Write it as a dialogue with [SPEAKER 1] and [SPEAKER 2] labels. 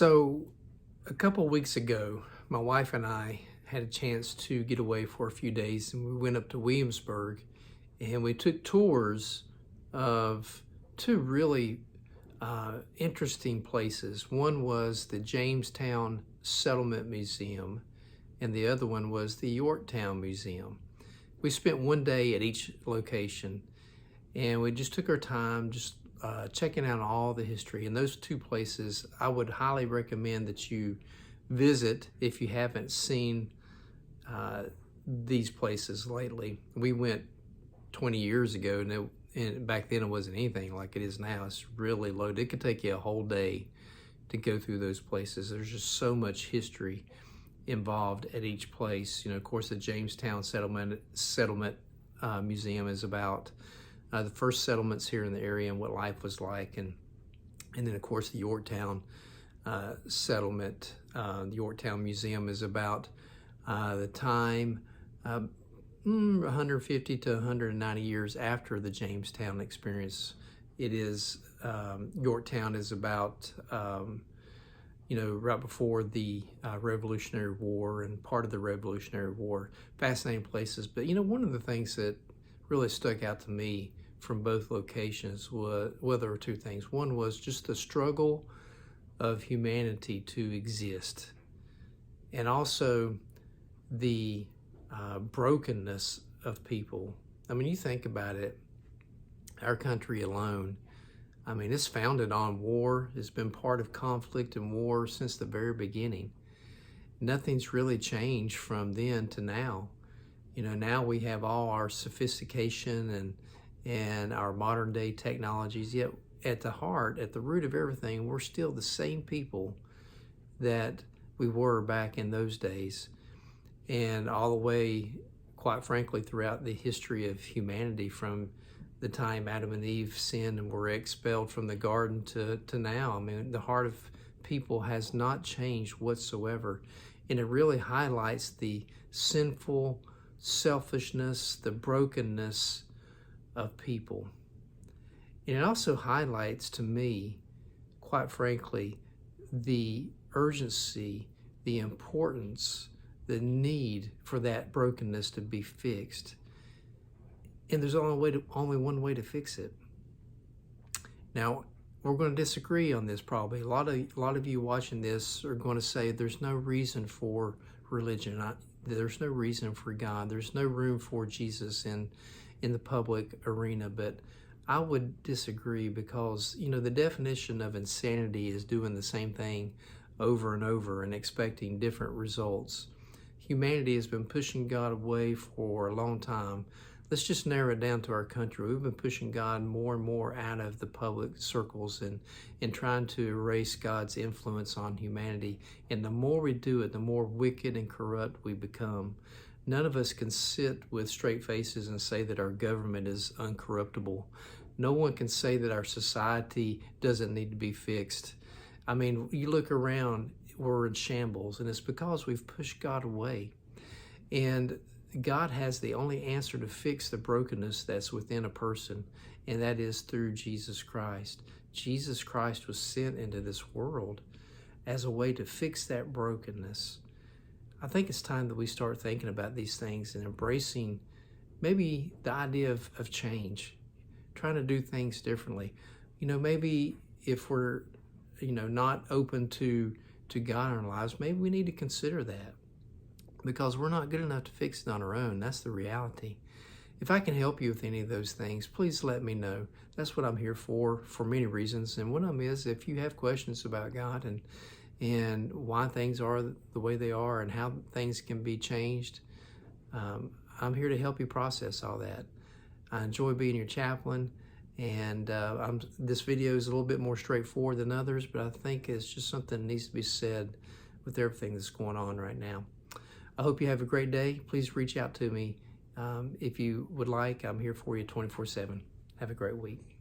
[SPEAKER 1] So a couple of weeks ago, my wife and I had a chance to get away for a few days, and we went up to Williamsburg and we took tours of two really interesting places. One was the Jamestown Settlement Museum, and the other one was the Yorktown Museum. We spent one day at each location, and we just took our time just checking out all the history. And those two places, I would highly recommend that you visit if you haven't seen these places lately. We went 20 years ago, and back then it wasn't anything like it is now. It's really loaded. It could take you a whole day to go through those places. There's just so much history involved at each place. You know, of course, the Jamestown Settlement Museum is about the first settlements here in the area and what life was like, and then of course the Yorktown settlement, the Yorktown Museum is about the time 150 to 190 years after the Jamestown experience. It is Yorktown is about right before the Revolutionary War and part of the Revolutionary War. Fascinating places. But one of the things that really stuck out to me from both locations was, well, there were two things. One was just the struggle of humanity to exist, and also the brokenness of people. I mean, you think about it, our country alone, I mean, it's founded on war. It's been part of conflict and war since the very beginning. Nothing's really changed from then to now. Now we have all our sophistication and our modern day technologies, yet at the heart, at the root of everything, we're still the same people that we were back in those days. And all the way, quite frankly, throughout the history of humanity, from the time Adam and Eve sinned and were expelled from the garden to now. I mean, the heart of people has not changed whatsoever. And it really highlights the sinful selfishness, the brokenness of people. And it also highlights to me, quite frankly, the urgency, the importance, the need for that brokenness to be fixed. And there's only one way to fix it. Now, we're going to disagree on this probably. A lot of you watching this are going to say there's no reason for religion. There's no reason for God. There's no room for Jesus in the public arena. But I would disagree, because the definition of insanity is doing the same thing over and over and expecting different results. Humanity has been pushing God away for a long time. Let's just narrow it down to our country. We've been pushing God more and more out of the public circles and trying to erase God's influence on humanity. And the more we do it, the more wicked and corrupt we become. None of us can sit with straight faces and say that our government is uncorruptible. No one can say that our society doesn't need to be fixed. I mean, you look around, we're in shambles, and it's because we've pushed God away. And God has the only answer to fix the brokenness that's within a person, and that is through Jesus Christ. Jesus Christ was sent into this world as a way to fix that brokenness. I think it's time that we start thinking about these things and embracing maybe the idea of change, trying to do things differently. Maybe if we're, not open to God in our lives, maybe we need to consider that, because we're not good enough to fix it on our own. That's the reality. If I can help you with any of those things, please let me know. That's what I'm here for many reasons. And one of them is, if you have questions about God and why things are the way they are and how things can be changed, I'm here to help you process all that. I enjoy being your chaplain, and this video is a little bit more straightforward than others, but I think it's just something that needs to be said with everything that's going on right now. I hope you have a great day. Please reach out to me if you would like. I'm here for you 24/7. Have a great week.